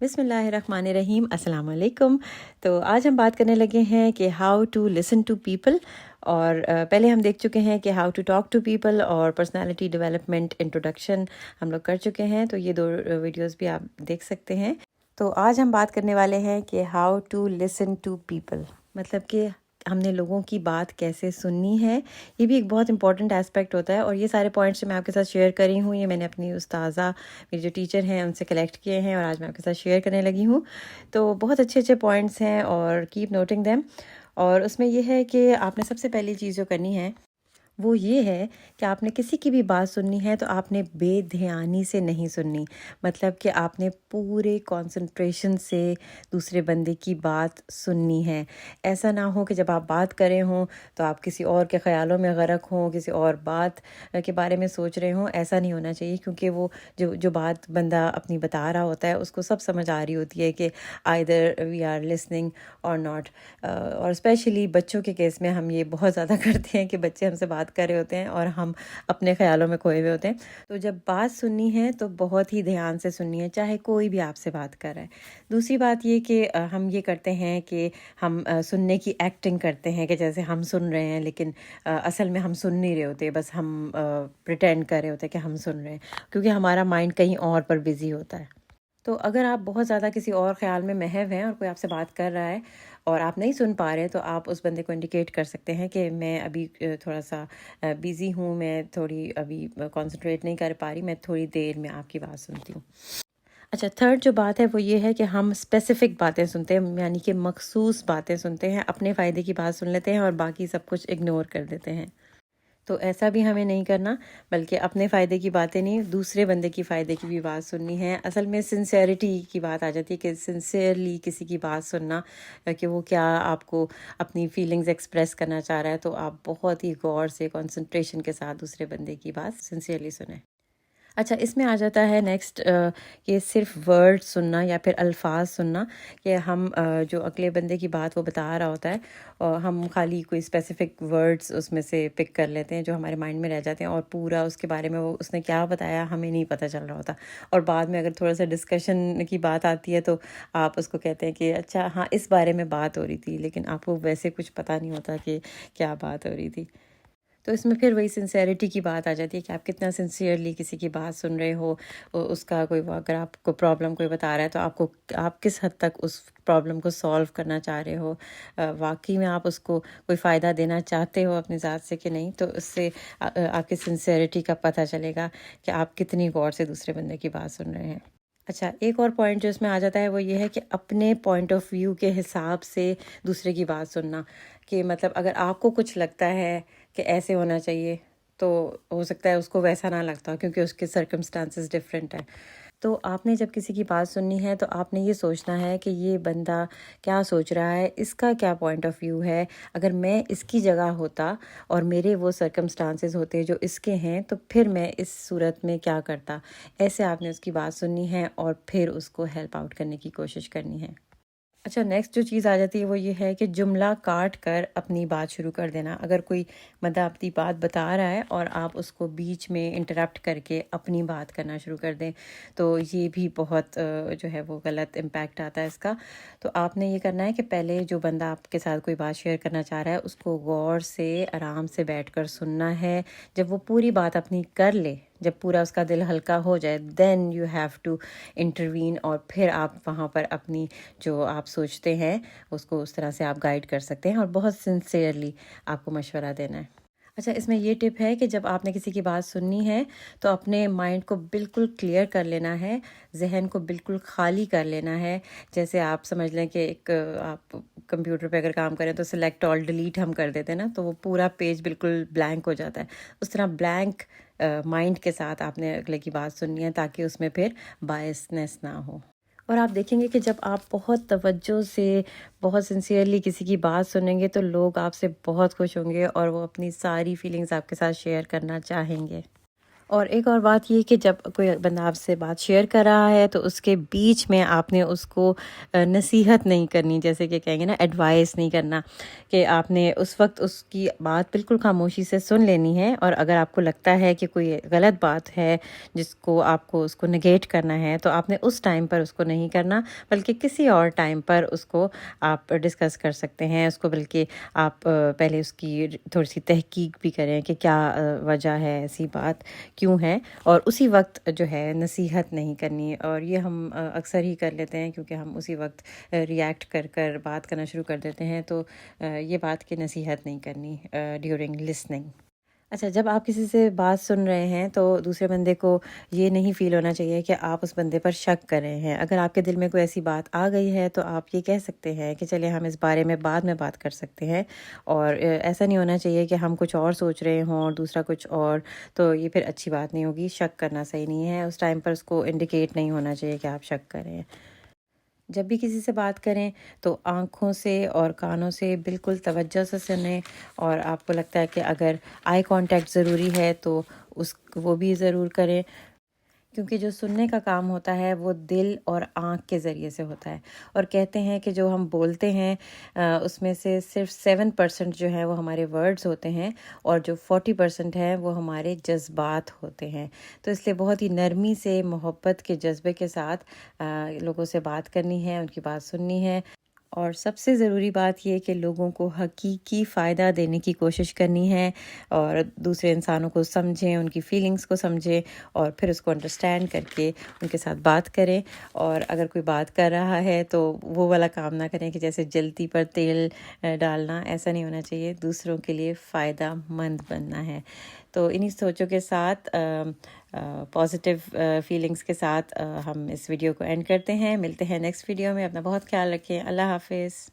بسم اللہ الرحمن الرحیم، السلام علیکم۔ تو آج ہم بات کرنے لگے ہیں کہ how to listen to people, اور پہلے ہم دیکھ چکے ہیں کہ how to talk to people اور پرسنالٹی ڈیولپمنٹ انٹروڈکشن ہم لوگ کر چکے ہیں، تو یہ دو ویڈیوز بھی آپ دیکھ سکتے ہیں۔ تو آج ہم بات کرنے والے ہیں کہ how to listen to people, مطلب کہ ہم نے لوگوں کی بات کیسے سننی ہے۔ یہ بھی ایک بہت امپورٹنٹ ایسپیکٹ ہوتا ہے، اور یہ سارے پوائنٹس میں آپ کے ساتھ شیئر کر رہی ہوں، یہ میں نے اپنی استاذہ، میری جو ٹیچر ہیں، ان سے کلیکٹ کیے ہیں اور آج میں آپ کے ساتھ شیئر کرنے لگی ہوں۔ تو بہت اچھے اچھے پوائنٹس ہیں، اور کیپ نوٹنگ دیم۔ اور اس میں یہ ہے کہ آپ نے سب سے پہلی چیز جو کرنی ہے وہ یہ ہے کہ آپ نے کسی کی بھی بات سننی ہے تو آپ نے بے دھیانی سے نہیں سننی، مطلب کہ آپ نے پورے کنسنٹریشن سے دوسرے بندے کی بات سننی ہے۔ ایسا نہ ہو کہ جب آپ بات کر رہے ہوں تو آپ کسی اور کے خیالوں میں غرق ہوں، کسی اور بات کے بارے میں سوچ رہے ہوں۔ ایسا نہیں ہونا چاہیے، کیونکہ وہ جو بات بندہ اپنی بتا رہا ہوتا ہے اس کو سب سمجھ آ رہی ہوتی ہے کہ آئدر وی آر لسننگ اور ناٹ۔ اور اسپیشلی بچوں کے کیس میں ہم یہ بہت زیادہ کرتے ہیں کہ بچے ہم سے بات کر رہے ہوتے ہیں اور ہم اپنے خیالوں میں کھوئے ہوئے ہوتے ہیں۔ تو جب بات سننی ہے تو بہت ہی دھیان سے سننی ہے، چاہے کوئی بھی آپ سے بات کر رہا ہے۔ دوسری بات یہ کہ ہم یہ کرتے ہیں کہ ہم سننے کی ایکٹنگ کرتے ہیں کہ جیسے ہم سن رہے ہیں، لیکن اصل میں ہم سن نہیں رہے ہوتے، بس ہم پریٹینڈ کر رہے ہوتے ہیں کہ ہم سن رہے ہیں، کیونکہ ہمارا مائنڈ کہیں اور پر بزی ہوتا ہے۔ تو اگر آپ بہت زیادہ کسی اور خیال میں محو ہیں اور کوئی آپ سے بات کر رہا ہے اور آپ نہیں سن پا رہے، تو آپ اس بندے کو انڈیکیٹ کر سکتے ہیں کہ میں ابھی تھوڑا سا بیزی ہوں، میں تھوڑی ابھی کنسنٹریٹ نہیں کر پا رہی، میں تھوڑی دیر میں آپ کی بات سنتی ہوں۔ اچھا، تھرڈ جو بات ہے وہ یہ ہے کہ ہم اسپیسیفک باتیں سنتے ہیں، یعنی کہ مخصوص باتیں سنتے ہیں، اپنے فائدے کی بات سن لیتے ہیں اور باقی سب کچھ اگنور کر دیتے ہیں۔ تو ایسا بھی ہمیں نہیں کرنا، بلکہ اپنے فائدے کی باتیں نہیں، دوسرے بندے کی فائدے کی بھی بات سننی ہے۔ اصل میں سنسیئرٹی کی بات آ جاتی ہے کہ سنسیئرلی کسی کی بات سننا، کہ وہ کیا آپ کو اپنی فیلنگز ایکسپریس کرنا چاہ رہا ہے، تو آپ بہت ہی غور سے کنسنٹریشن کے ساتھ دوسرے بندے کی بات سنسیئرلی سنیں۔ اچھا، اس میں آ جاتا ہے نیکسٹ کہ صرف ورڈ سننا یا پھر الفاظ سننا، کہ ہم جو اگلے بندے کی بات وہ بتا رہا ہوتا ہے اور ہم خالی کوئی اسپیسیفک ورڈز اس میں سے پک کر لیتے ہیں جو ہمارے مائنڈ میں رہ جاتے ہیں، اور پورا اس کے بارے میں وہ اس نے کیا بتایا ہمیں نہیں پتہ چل رہا ہوتا، اور بعد میں اگر تھوڑا سا ڈسکشن کی بات آتی ہے تو آپ اس کو کہتے ہیں کہ اچھا ہاں اس بارے میں بات ہو رہی تھی، لیکن آپ کو ویسے کچھ پتہ نہیں ہوتا کہ کیا بات ہو رہی تھی۔ تو اس میں پھر وہی سنسیئرٹی کی بات آ جاتی ہے کہ آپ کتنا سنسیئرلی کسی کی بات سن رہے ہو، اس کا کوئی اگر آپ کو پرابلم کوئی بتا رہا ہے تو آپ کس حد تک اس پرابلم کو سالو کرنا چاہ رہے ہو، واقعی میں آپ اس کو کوئی فائدہ دینا چاہتے ہو اپنی ذات سے کہ نہیں۔ تو اس سے آپ کی سنسیئرٹی کا پتہ چلے گا کہ آپ کتنی غور سے دوسرے بندے کی بات سن رہے ہیں۔ اچھا، ایک اور پوائنٹ جو اس میں آ جاتا ہے وہ یہ ہے کہ اپنے پوائنٹ آف ویو کے حساب سے دوسرے کی بات سننا، کہ مطلب اگر آپ کو کچھ لگتا ہے کہ ایسے ہونا چاہیے تو ہو سکتا ہے اس کو ویسا نہ لگتا ہو، کیونکہ اس کے سرکمسٹانسز ڈفرینٹ ہیں۔ تو آپ نے جب کسی کی بات سننی ہے تو آپ نے یہ سوچنا ہے کہ یہ بندہ کیا سوچ رہا ہے، اس کا کیا پوائنٹ آف ویو ہے۔ اگر میں اس کی جگہ ہوتا اور میرے وہ سرکمسٹانسز ہوتے جو اس کے ہیں، تو پھر میں اس صورت میں کیا کرتا۔ ایسے آپ نے اس کی بات سننی ہے اور پھر اس کو ہیلپ آؤٹ کرنے کی کوشش کرنی ہے۔ اچھا، نیکسٹ جو چیز آ جاتی ہے وہ یہ ہے کہ جملہ کاٹ کر اپنی بات شروع کر دینا۔ اگر کوئی بندہ اپنی بات بتا رہا ہے اور آپ اس کو بیچ میں انٹرپٹ کر کے اپنی بات کرنا شروع کر دیں، تو یہ بھی بہت جو ہے وہ غلط امپیکٹ آتا ہے اس کا۔ تو آپ نے یہ کرنا ہے کہ پہلے جو بندہ آپ کے ساتھ کوئی بات شیئر کرنا چاہ رہا ہے اس کو غور سے آرام سے بیٹھ کر سننا ہے۔ جب وہ پوری بات اپنی کر لے، جب پورا اس کا دل ہلکا ہو جائے، then you have to intervene, اور پھر آپ وہاں پر اپنی جو آپ سوچتے ہیں اس کو اس طرح سے آپ گائیڈ کر سکتے ہیں، اور بہت سنسیئرلی آپ کو مشورہ دینا ہے۔ اچھا، اس میں یہ ٹپ ہے کہ جب آپ نے کسی کی بات سننی ہے تو اپنے مائنڈ کو بالکل کلیئر کر لینا ہے، ذہن کو بالکل خالی کر لینا ہے۔ جیسے آپ سمجھ لیں کہ ایک آپ کمپیوٹر پہ اگر کام کریں تو سلیکٹ آل ڈیلیٹ ہم کر دیتے ہیں نا، تو وہ پورا پیج بالکل بلینک ہو جاتا ہے۔ اس طرح بلینک مائنڈ کے ساتھ آپ نے اگلے کی بات سننی ہے، تاکہ اس میں پھر بائسنس نہ ہو۔ اور آپ دیکھیں گے کہ جب آپ بہت توجہ سے، بہت سنسیئرلی کسی کی بات سنیں گے تو لوگ آپ سے بہت خوش ہوں گے اور وہ اپنی ساری فیلنگز آپ کے ساتھ شیئر کرنا چاہیں گے۔ اور ایک اور بات یہ کہ جب کوئی بندہ آپ سے بات شیئر کر رہا ہے تو اس کے بیچ میں آپ نے اس کو نصیحت نہیں کرنی، جیسے کہ کہیں گے نا ایڈوائس نہیں کرنا، کہ آپ نے اس وقت اس کی بات بالکل خاموشی سے سن لینی ہے، اور اگر آپ کو لگتا ہے کہ کوئی غلط بات ہے جس کو آپ کو اس کو نگیٹ کرنا ہے تو آپ نے اس ٹائم پر اس کو نہیں کرنا، بلکہ کسی اور ٹائم پر اس کو آپ ڈسکس کر سکتے ہیں اس کو، بلکہ آپ پہلے اس کی تھوڑی سی تحقیق بھی کریں کہ کیا وجہ ہے ایسی بات کیوں ہے، اور اسی وقت جو ہے نصیحت نہیں کرنی۔ اور یہ ہم اکثر ہی کر لیتے ہیں کیونکہ ہم اسی وقت ریئیکٹ کر کر بات کرنا شروع کر دیتے ہیں، تو یہ بات کہ نصیحت نہیں کرنی ڈیورنگ لسننگ۔ اچھا، جب آپ کسی سے بات سن رہے ہیں تو دوسرے بندے کو یہ نہیں فیل ہونا چاہیے کہ آپ اس بندے پر شک کر رہے ہیں۔ اگر آپ کے دل میں کوئی ایسی بات آ گئی ہے تو آپ یہ کہہ سکتے ہیں کہ چلے ہم اس بارے میں بعد میں بات کر سکتے ہیں، اور ایسا نہیں ہونا چاہیے کہ ہم کچھ اور سوچ رہے ہوں اور دوسرا کچھ اور، تو یہ پھر اچھی بات نہیں ہوگی۔ شک کرنا صحیح نہیں ہے، اس ٹائم پر اس کو انڈیکیٹ نہیں ہونا چاہیے کہ آپ شک کر رہے ہیں۔ جب بھی کسی سے بات کریں تو آنکھوں سے اور کانوں سے بالکل توجہ سے سنیں، اور آپ کو لگتا ہے کہ اگر آئی کانٹیکٹ ضروری ہے تو وہ بھی ضرور کریں، کیونکہ جو سننے کا کام ہوتا ہے وہ دل اور آنکھ کے ذریعے سے ہوتا ہے، اور کہتے ہیں کہ جو ہم بولتے ہیں اس میں سے صرف 7% جو ہیں وہ ہمارے ورڈز ہوتے ہیں، اور جو 40% ہیں وہ ہمارے جذبات ہوتے ہیں۔ تو اس لیے بہت ہی نرمی سے، محبت کے جذبے کے ساتھ لوگوں سے بات کرنی ہے، ان کی بات سننی ہے، اور سب سے ضروری بات یہ کہ لوگوں کو حقیقی فائدہ دینے کی کوشش کرنی ہے، اور دوسرے انسانوں کو سمجھیں، ان کی فیلنگز کو سمجھیں، اور پھر اس کو انڈرسٹینڈ کر کے ان کے ساتھ بات کریں۔ اور اگر کوئی بات کر رہا ہے تو وہ والا کام نہ کریں کہ جیسے جلتی پر تیل ڈالنا، ایسا نہیں ہونا چاہیے، دوسروں کے لیے فائدہ مند بننا ہے۔ تو انہی سوچوں کے ساتھ، پازیٹیو فیلنگز کے ساتھ ہم اس ویڈیو کو اینڈ کرتے ہیں۔ ملتے ہیں نیکسٹ ویڈیو میں، اپنا بہت خیال رکھیں، اللہ حافظ۔